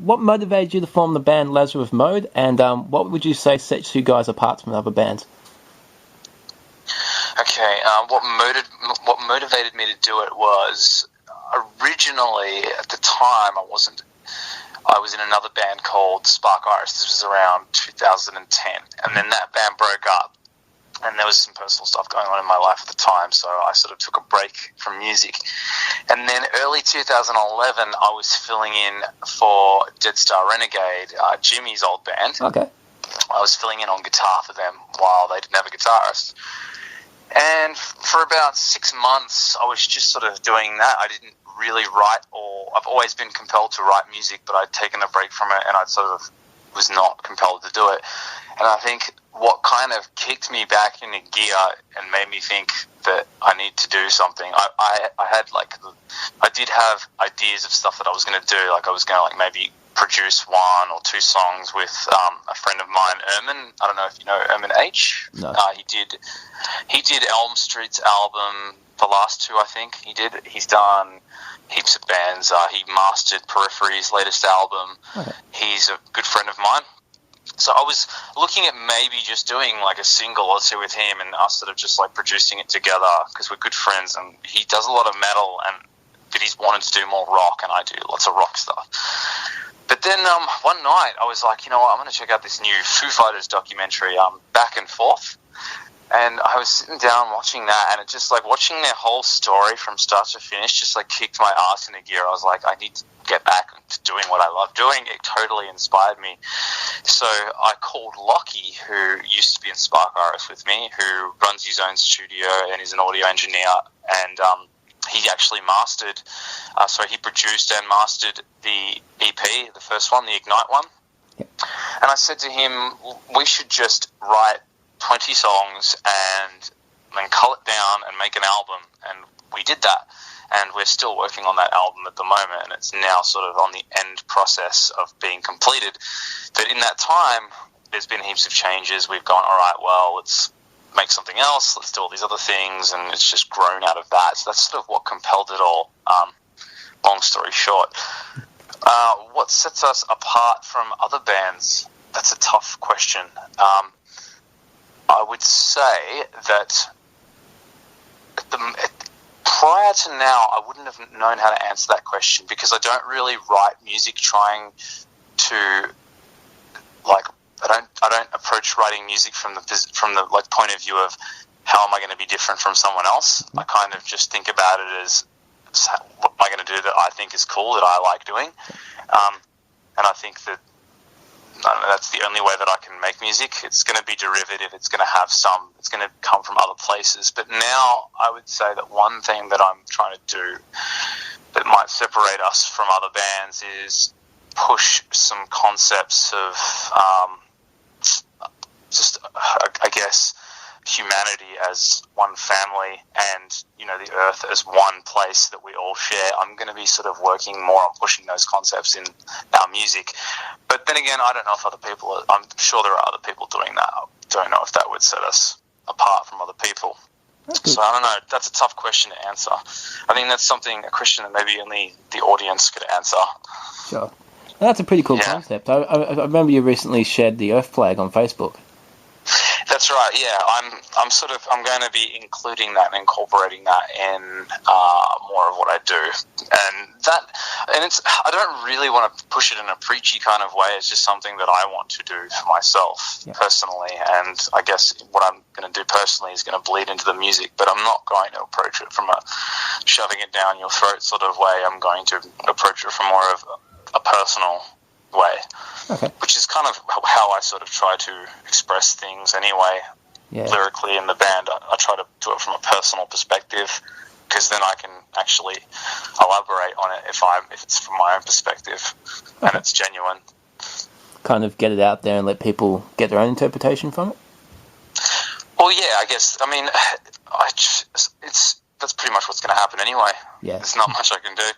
what motivated you to form the band Lazarus Mode, and what would you say sets you guys apart from other bands? Okay, what motivated me to do it was originally at the time I was in another band called Spark Iris. This was around 2010, and then that band broke up, and there was some personal stuff going on in my life at the time, so I sort of took a break from music. And then early 2011, I was filling in for Dead Star Renegade, Jimmy's old band. Okay. I was filling in on guitar for them while they didn't have a guitarist. And for about 6 months, I was just sort of doing that. I didn't really write, or I've always been compelled to write music, but I'd taken a break from it, and I sort of was not compelled to do it. And I think what kind of kicked me back into gear and made me think that I need to do something, I did have ideas of stuff that I was going to do. Like I was going to maybe produce 1 or 2 songs with a friend of mine, Ermin. I don't know if you know Ermin H. No. He did Elm Street's album, the last 2 I think he did. He's done heaps of bands. He mastered Periphery's latest album. Okay. He's a good friend of mine. So I was looking at maybe just doing like a single or 2 with him, and us sort of just like producing it together, because we're good friends, and he does a lot of metal, but he's wanted to do more rock, and I do lots of rock stuff. But then one night I was like, you know what, I'm going to check out this new Foo Fighters documentary, Back and Forth. And I was sitting down watching that, and it just like watching their whole story from start to finish just like kicked my ass into gear. I was like, I need to get back to doing what I love doing. It totally inspired me. So I called Lockie, who used to be in Spark Iris with me, who runs his own studio and is an audio engineer, and he actually mastered, he produced and mastered the EP, the first one, the Ignite one. Yep. And I said to him, we should just write 20 songs and then cull it down and make an album. And we did that. And we're still working on that album at the moment, and it's now sort of on the end process of being completed. But in that time, there's been heaps of changes. We've gone, all right, well, let's make something else, let's do all these other things, and it's just grown out of that. So that's sort of what compelled it all, long story short. What sets us apart from other bands? That's a tough question. I would say that prior to now, I wouldn't have known how to answer that question, because I don't really write music trying to, like, I don't approach writing music from the like point of view of how am I going to be different from someone else. I kind of just think about it as what am I going to do that I think is cool, that I like doing, and I think that that's the only way that I can make music. It's going to be derivative. It's going to come from other places. But now I would say that one thing that I'm trying to do that might separate us from other bands is push some concepts of I guess, humanity as one family, and, you know, the earth as one place that we all share. I'm going to be sort of working more on pushing those concepts in our music. But then again, I don't know if I'm sure there are other people doing that. I don't know if that would set us apart from other people. So I don't know. That's a tough question to answer. I think that's a question that maybe only the audience could answer. Sure. That's a pretty cool concept. I remember you recently shared the Earth flag on Facebook. That's right. Yeah, I'm going to be including that and incorporating that in more of what I do, and I don't really want to push it in a preachy kind of way. It's just something that I want to do for myself personally, and I guess what I'm going to do personally is going to bleed into the music. But I'm not going to approach it from a shoving it down your throat sort of way. I'm going to approach it from more of a personal way, which is kind of how I sort of try to express things anyway, lyrically in the band. I try to do it from a personal perspective, because then I can actually elaborate on it if it's from my own perspective and it's genuine. Kind of get it out there and let people get their own interpretation from it? Well, yeah, I guess. I mean, that's pretty much what's going to happen anyway. Yeah. There's not much I can do.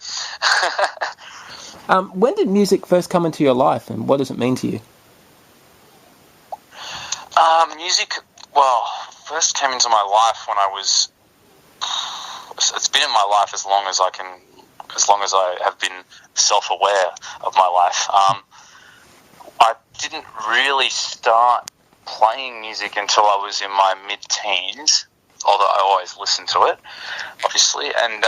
When did music first come into your life, and what does it mean to you? Music, well, first came into my life when it's been in my life as long as I can as long as I have been self-aware of my life. I didn't really start playing music until I was in my mid-teens, although I always listened to it, obviously, and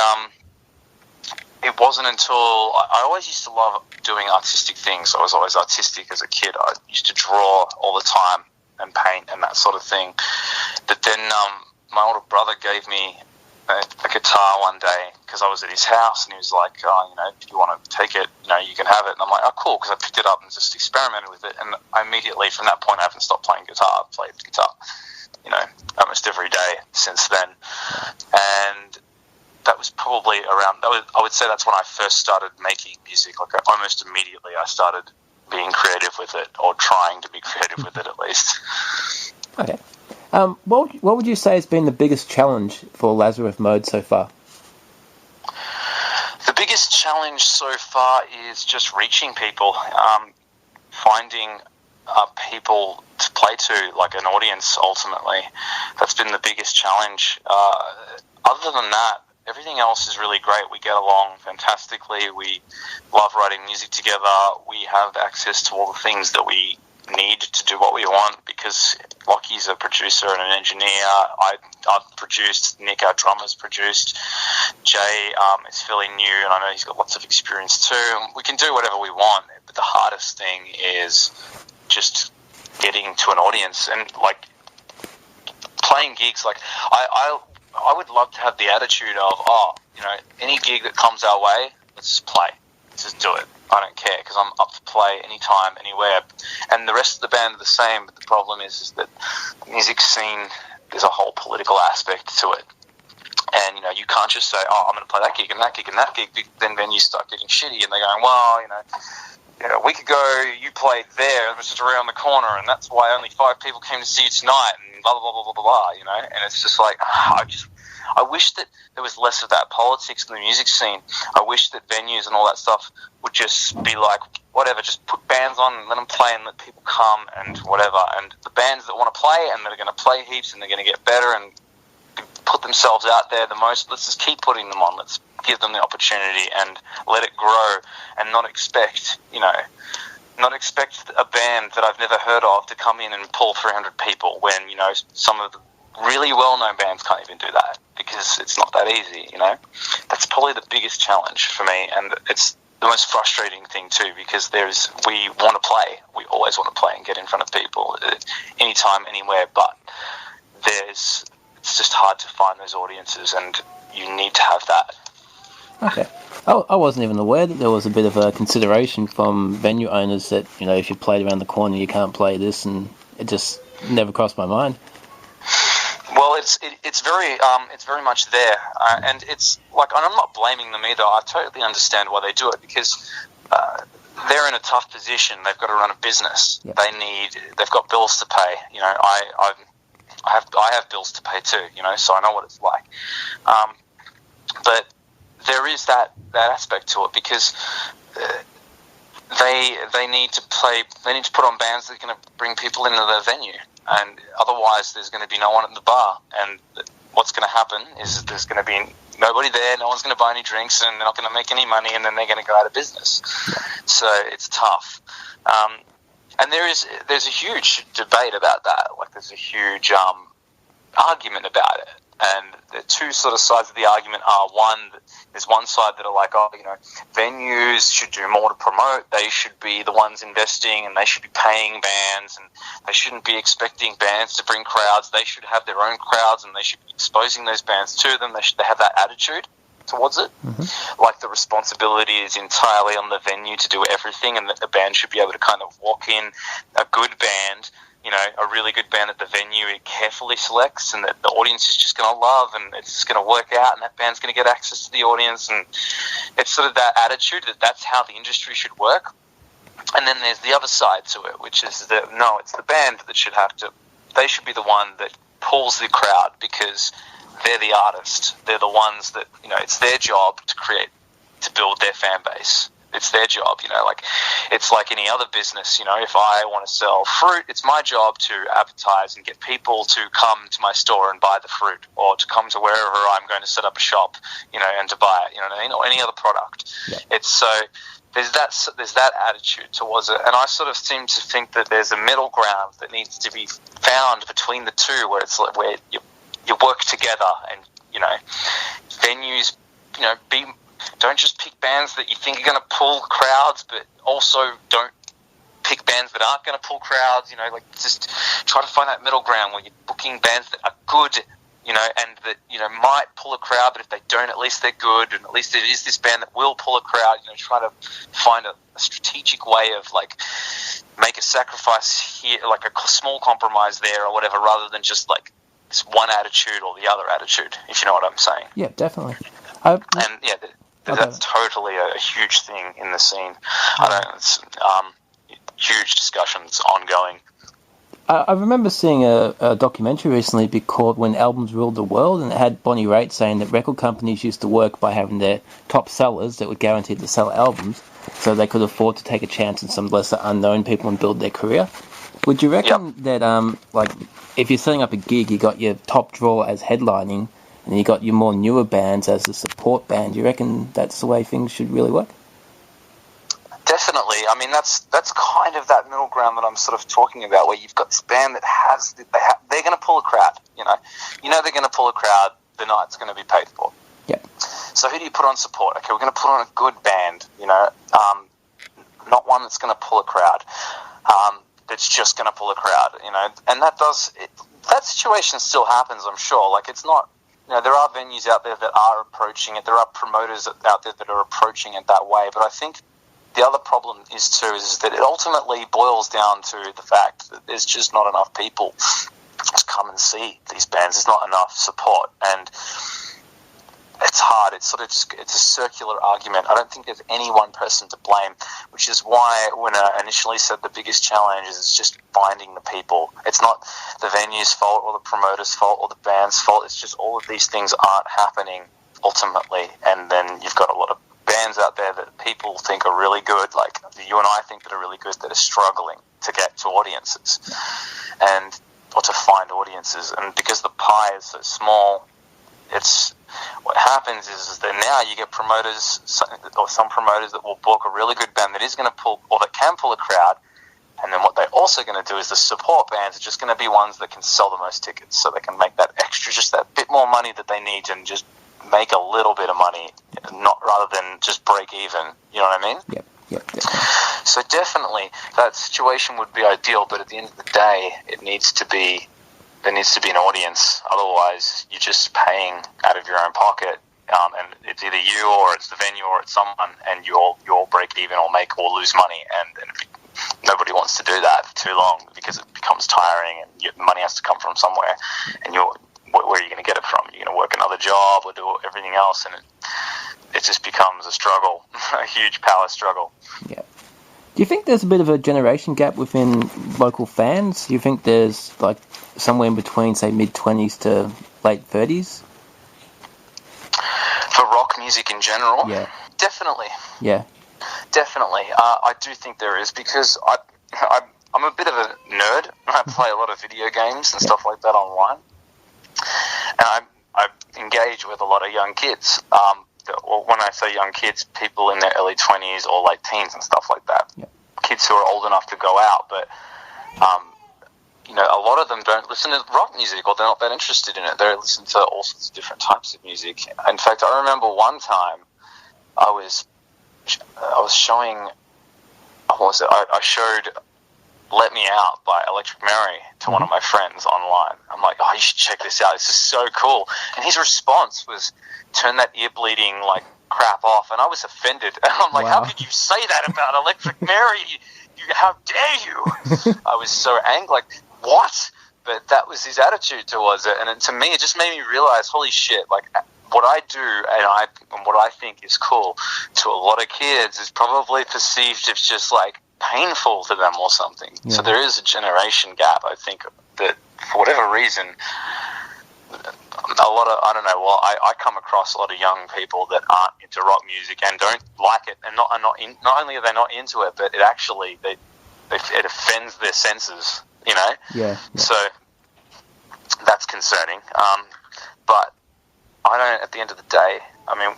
it wasn't until I always used to love doing artistic things. I was always artistic as a kid. I used to draw all the time and paint and that sort of thing. But then my older brother gave me a guitar one day because I was at his house, and he was like, if you want to take it, you can have it. And I'm like, oh, cool, because I picked it up and just experimented with it. And I immediately, from that point, I haven't stopped playing guitar. I've played guitar, almost every day since then. And that was probably I would say that's when I first started making music. Like almost immediately I started being creative with it, or trying to be creative with it at least. Okay. What would you say has been the biggest challenge for Lazarus Mode so far? The biggest challenge so far is just reaching people, finding people to play to, like an audience ultimately. That's been the biggest challenge. Other than that, everything else is really great. We get along fantastically. We love writing music together. We have access to all the things that we need to do what we want, because Lockie's a producer and an engineer. I've produced. Nick, our drummer's produced. Jay is fairly new, and I know he's got lots of experience too. We can do whatever we want, but the hardest thing is just getting to an audience and like playing gigs. Like I would love to have the attitude of, any gig that comes our way, let's just play. Let's just do it. I don't care, because I'm up to play anytime, anywhere. And the rest of the band are the same, but the problem is that the music scene, there's a whole political aspect to it. And, you can't just say, I'm going to play that gig and that gig and that gig. Then venues start getting shitty, and they're going, a week ago you played there, it was just around the corner, and that's why only 5 people came to see you tonight, and blah, blah, blah, blah, blah, blah, And it's just like, I wish that there was less of that politics in the music scene. I wish that venues and all that stuff would just be like, whatever, just put bands on and let them play and let people come and whatever. And the bands that want to play and that are going to play heaps and they're going to get better and put themselves out there the most, let's just keep putting them on. Let's give them the opportunity and let it grow, and not expect a band that I've never heard of to come in and pull 300 people when, some of the really well-known bands can't even do that, because it's not that easy, That's probably the biggest challenge for me, and it's the most frustrating thing too, because we want to play. We always want to play and get in front of people anytime, anywhere, but it's just hard to find those audiences, and you need to have that. Okay. I wasn't even aware that there was a bit of a consideration from venue owners that, if you played around the corner, you can't play this, and it just never crossed my mind. Well, it's very much there, and it's like, and I'm not blaming them either. I totally understand why they do it, because they're in a tough position. They've got to run a business. Yep. They've got bills to pay. I have bills to pay too. So I know what it's like. But there is that aspect to it, because they need to play. They need to put on bands that are going to bring people into their venue. And otherwise, there's going to be no one at the bar. And what's going to happen is there's going to be nobody there, no one's going to buy any drinks, and they're not going to make any money, and then they're going to go out of business. So it's tough. And there's a huge debate about that. Like, there's a huge argument about it. And the two sort of sides of the argument are, there's one side that are like, venues should do more to promote. They should be the ones investing, and they should be paying bands, and they shouldn't be expecting bands to bring crowds. They should have their own crowds, and they should be exposing those bands to them. They have that attitude towards it. Mm-hmm. Like, the responsibility is entirely on the venue to do everything, and that the band should be able to kind of walk in. A good band, a really good band at the venue, it carefully selects, and that the audience is just going to love, and it's just going to work out, and that band's going to get access to the audience. And it's sort of that attitude that that's how the industry should work. And then there's the other side to it, which is that, no, it's the band that they should be the one that pulls the crowd, because they're the artist. They're the ones that, it's their job to build their fan base. it's their job, like it's like any other business. If I want to sell fruit, it's my job to advertise and get people to come to my store and buy the fruit, or to come to wherever I'm going to set up a shop, and to buy it, what I mean, or any other product. Yeah. It's so there's that attitude towards it, and I sort of seem to think that there's a middle ground that needs to be found between the two, where it's like where you work together, and venues, don't just pick bands that you think are going to pull crowds, but also don't pick bands that aren't going to pull crowds. Like just try to find that middle ground where you're booking bands that are good, and that might pull a crowd, but if they don't, at least they're good, and at least it is this band that will pull a crowd. Try to find a strategic way of like make a sacrifice here, like a small compromise there or whatever, rather than just like this one attitude or the other attitude, if you know what I'm saying. Yeah, definitely. That's totally a huge thing in the scene. It's huge discussions ongoing. I remember seeing a documentary recently called When Albums Ruled the World, and it had Bonnie Raitt saying that record companies used to work by having their top sellers that were guaranteed to sell albums, so they could afford to take a chance on some lesser unknown people and build their career. Would you reckon that, like, if you're setting up a gig, you got your top draw as headlining, and you got your more newer bands as a support band, do you reckon that's the way things should really work? Definitely. I mean, that's kind of that middle ground that I'm sort of talking about, where you've got this band that they're going to pull a crowd. They're going to pull a crowd. The night's going to be paid for. Yeah. So who do you put on support? Okay, we're going to put on a good band. Not one that's going to pull a crowd. That's just going to pull a crowd. And that situation still happens, I'm sure. Like, it's not. There are venues out there that are approaching it. There are promoters out there that are approaching it that way. But I think the other problem is that it ultimately boils down to the fact that there's just not enough people to come and see these bands. There's not enough support, and it's hard. It's a circular argument. I don't think there's any one person to blame, which is why when I initially said the biggest challenge is just finding the people. It's not the venue's fault or the promoter's fault or the band's fault. It's just all of these things aren't happening ultimately, and then you've got a lot of bands out there that people think are really good, like you and I think that are really good, that are struggling to get to audiences or to find audiences. And because the pie is so small, what happens is that now you get promoters, or some promoters that will book a really good band that is going to pull, or that can pull a crowd, and then what they're also going to do is the support bands are just going to be ones that can sell the most tickets, so they can make that extra, just that bit more money that they need, and just make a little bit of money, rather than just break even. You know what I mean? Yep. So definitely that situation would be ideal, but at the end of the day, there needs to be an audience. Otherwise, you're just paying out of your own pocket, and it's either you or it's the venue or it's someone, and you all break even or make or lose money, and nobody wants to do that for too long because it becomes tiring, and money has to come from somewhere, and where are you going to get it from? You're going to work another job or do everything else, and it just becomes a struggle, a huge power struggle. Yeah. Do you think there's a bit of a generation gap within local fans? Do you think there's like somewhere in between, say, mid-20s to late 30s? For rock music in general? Yeah. Definitely. Yeah. Definitely. I do think there is, because I'm a bit of a nerd. I play a lot of video games and stuff like that online. And I engage with a lot of young kids. Well, when I say young kids, people in their early 20s or late teens and stuff like that. Yeah. Kids who are old enough to go out, but a lot of them don't listen to rock music, or they're not that interested in it. They listen to all sorts of different types of music. In fact, I remember one time I was showing, what was it? I showed Let Me Out by Electric Mary to one of my friends online. I'm like, oh, you should check this out. This is so cool. And his response was, turn that ear-bleeding, like, crap off. And I was offended. And I'm like, How could you say that about Electric Mary? How dare you? I was so angry, like, what? But that was his attitude towards it. And to me, it just made me realize, holy shit, like, what I do and what I think is cool to a lot of kids is probably perceived as just, like, painful to them or something. Yeah. So there is a generation gap, I think, that for whatever reason, a lot of, I don't know, well, I come across a lot of young people that aren't into rock music and don't like it, and not only are they not into it, but it actually, it offends their senses, you know? Yeah. So that's concerning. But I don't, at the end of the day, I mean,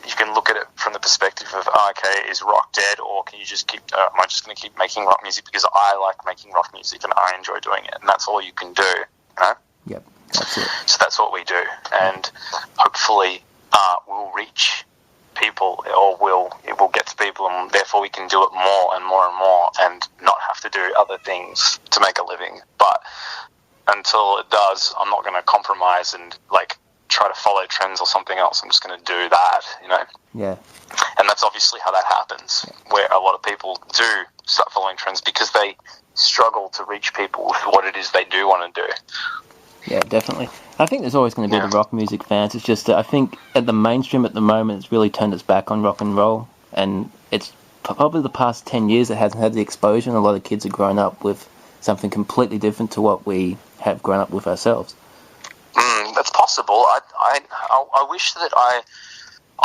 you can look at it from the perspective of, okay, is rock dead, or can you just keep, am I just going to keep making rock music because I like making rock music and I enjoy doing it, and that's all you can do, you know? Yep, that's it. So that's what we do, and hopefully we'll reach people, or it will get to people, and therefore we can do it more and more and more, and not have to do other things to make a living. But until it does, I'm not going to compromise and try to follow trends or something else. I'm just going to do that, you know? Yeah. And that's obviously how that happens, where a lot of people do start following trends because they struggle to reach people with what it is they do want to do. Yeah, definitely. I think there's always going to be the rock music fans. It's just that I think at the mainstream at the moment, it's really turned its back on rock and roll, and it's probably the past 10 years it hasn't had the exposure, and a lot of kids have grown up with something completely different to what we have grown up with ourselves. That's possible. I wish that I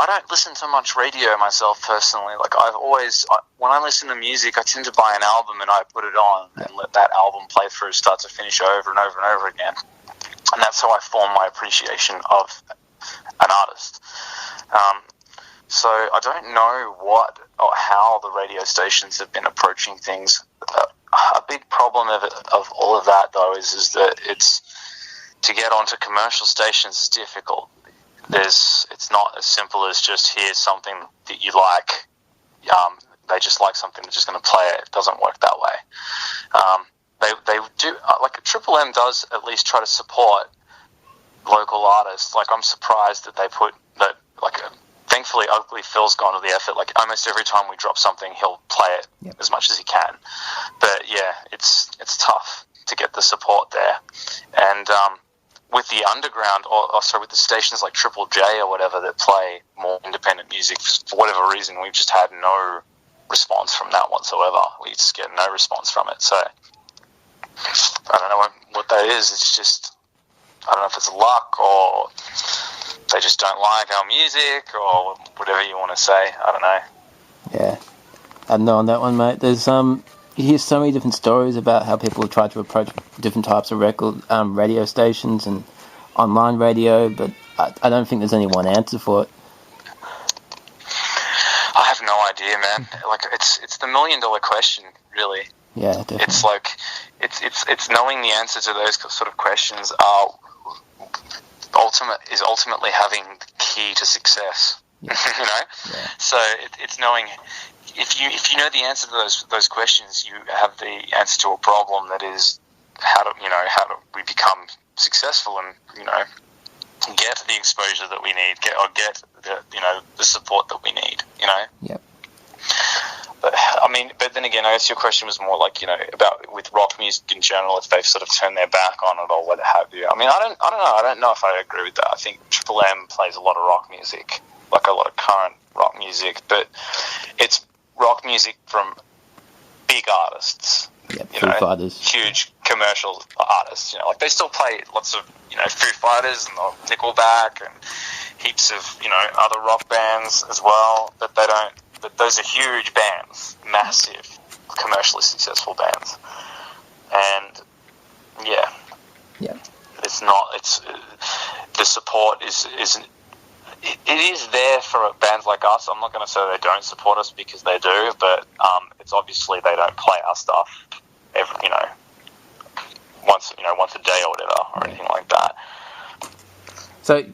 don't listen to much radio myself personally. I've always, when I listen to music, I tend to buy an album and I put it on and let that album play through start to finish over and over and over again. And that's how I form my appreciation of an artist. So I don't know what or how the radio stations have been approaching things. A big problem of all of that, though, is that to get onto commercial stations is difficult. It's not as simple as just here's something that you like. They just like something, they're just going to play it. It doesn't work that way. They do, Triple M does at least try to support local artists. I'm surprised that they put that. Thankfully, Ugly Phil's gone to the effort. Almost every time we drop something, he'll play it as much as he can. But yeah, it's tough to get the support there. And with the underground, with the stations like Triple J or whatever that play more independent music, for whatever reason, we've just had no response from that whatsoever. We just get no response from it. So I don't know what that is. It's just, I don't know if it's luck or they just don't like our music or whatever you want to say. I don't know. Yeah, I don't know on that one, mate. There's you hear so many different stories about how people have tried to approach different types of radio stations and online radio, but I don't think there's any one answer for it. I have no idea, man. It's the $1 million question, really. Yeah, definitely. It's it's knowing the answer to those sort of questions ultimately having the key to success. You know, so it's knowing. If you know the answer to those questions, you have the answer to a problem that is how do we become successful and get the exposure that we need, get the support that we need. Yep. But then again, I guess your question was more about with rock music in general, if they've sort of turned their back on it or what have you. I don't know. I don't know if I agree with that. I think Triple M plays a lot of rock music, a lot of current rock music, but it's rock music from big artists. Yeah, Foo Fighters. Huge commercial artists. They still play lots of Foo Fighters and Nickelback and heaps of other rock bands as well. But they don't. But those are huge bands, massive, commercially successful bands, and it's not. It's the support is. It is there for bands like us. I'm not going to say they don't support us because they do, but it's obviously they don't play our stuff once a day or whatever or anything like that. So,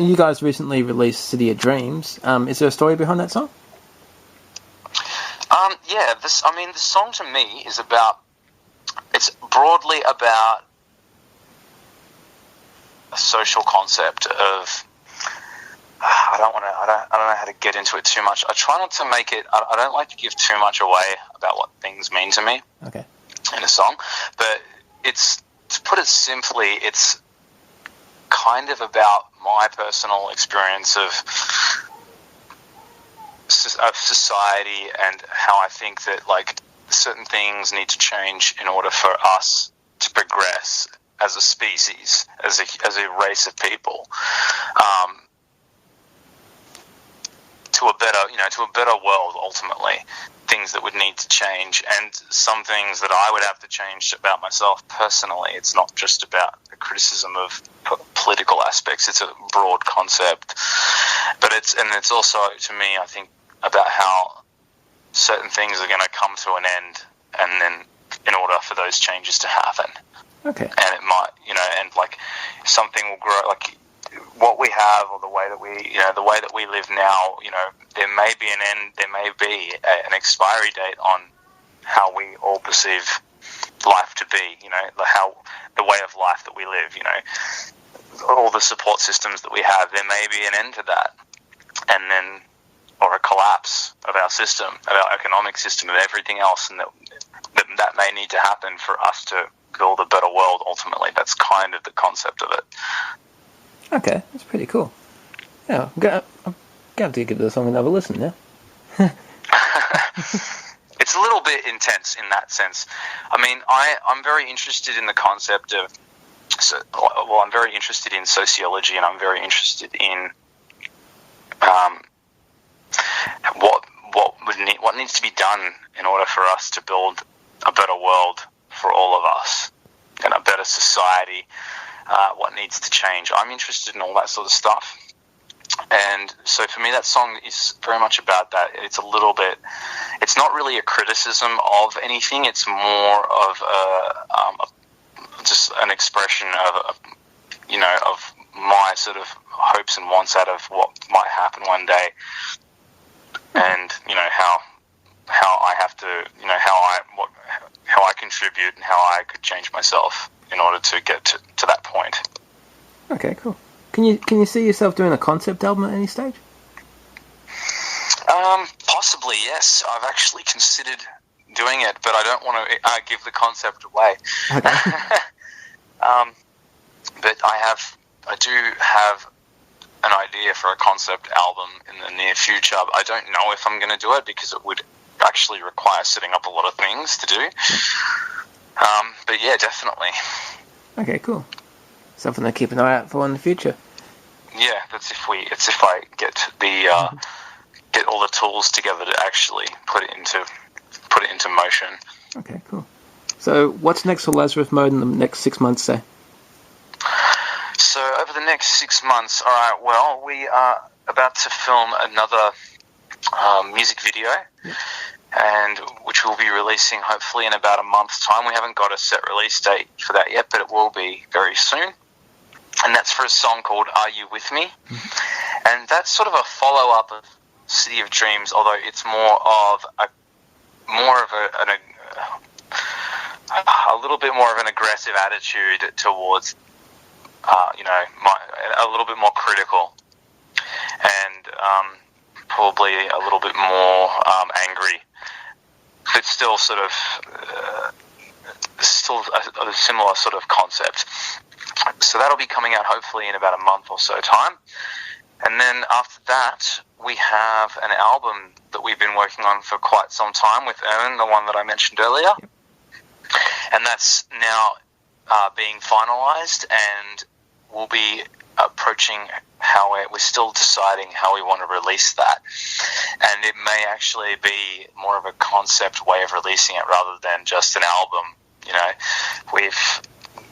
you guys recently released City of Dreams. Is there a story behind that song? The song to me is it's broadly about a social concept of. I don't know how to get into it too much. I try not to make it. I don't like to give too much away about what things mean to me. Okay. In a song, but to put it simply, it's kind of about my personal experience of society and how I think that certain things need to change in order for us to progress as a species, as a race of people, to a better world ultimately. Things that would need to change, and some things that I would have to change about myself personally. It's not just about a criticism of political aspects. It's a broad concept, but it's also, to me, I think, about how certain things are going to come to an end, and then in order for those changes to happen. Okay. And it might, and like something will grow, like what we have, or the way that we live now, there may be an end, there may be an expiry date on how we all perceive life to be, the way of life that we live, all the support systems that we have, there may be an end to that, and then, or a collapse of our system, of our economic system, of everything else, and that may need to happen for us to build a better world ultimately. That's kind of the concept of it. Okay, that's pretty cool. Yeah, I'm going to have to give the song another listen now. It's a little bit intense in that sense. I mean, I'm very interested in the concept of, I'm very interested in sociology, and I'm very interested in what needs to be done in order for us to build a better world for all of us and a better society. What needs to change. I'm interested in all that sort of stuff. And so for me, that song is very much about that. It's not really a criticism of anything. It's more of just an expression of my sort of hopes and wants out of what might happen one day. And, how I have to, how I contribute and how I could change myself in order to get to that point. Okay, cool. Can you see yourself doing a concept album at any stage? Possibly, yes. I've actually considered doing it, but I don't want to give the concept away. Okay. But I do have an idea for a concept album in the near future. I don't know if I'm going to do it because it would actually require setting up a lot of things to do. But yeah, definitely. Okay, cool. Something to keep an eye out for in the future. Yeah, it's if I get get all the tools together to actually put it into motion. Okay, cool. So what's next for Lazarus Mode in the next 6 months, say? So over the next 6 months, all right, well, we are about to film another music video, and which we'll be releasing hopefully in about a month's time. We haven't got a set release date for that yet, but it will be very soon. And that's for a song called Are You With Me? Mm-hmm. And that's sort of a follow-up of City of Dreams, although it's more of a little bit more of an aggressive attitude towards, a little bit more critical, and probably a little bit more angry, but still sort of a similar sort of concept. So that'll be coming out hopefully in about a month or so time. And then after that, we have an album that we've been working on for quite some time with Erin, the one that I mentioned earlier. Yep. And that's now being finalized, and we'll be approaching we're still deciding how we want to release that. And it may actually be more of a concept way of releasing it rather than just an album.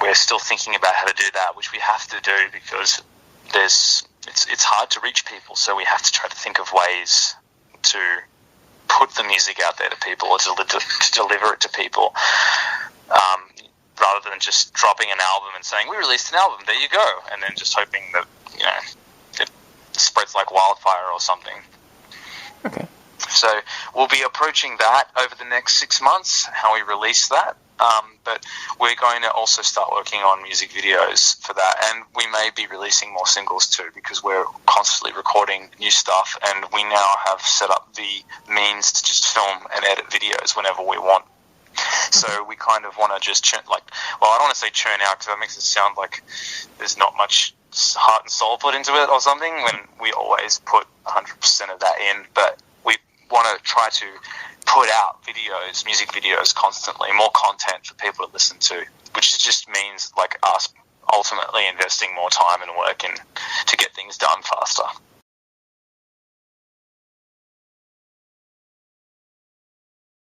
We're still thinking about how to do that, which we have to do because it's hard to reach people, so we have to try to think of ways to put the music out there to people, or to deliver it to people, rather than just dropping an album and saying, we released an album, there you go, and then just hoping that, it spreads like wildfire or something. Okay. So we'll be approaching that over the next 6 months, how we release that. But we're going to also start working on music videos for that, and we may be releasing more singles too, because we're constantly recording new stuff, and we now have set up the means to just film and edit videos whenever we want. So we kind of want to just I don't want to say churn out, because that makes it sound like there's not much heart and soul put into it or something, when we always put 100% of that in, but we want to try to put out videos, music videos constantly, more content for people to listen to, which just means like us ultimately investing more time and work in to get things done faster.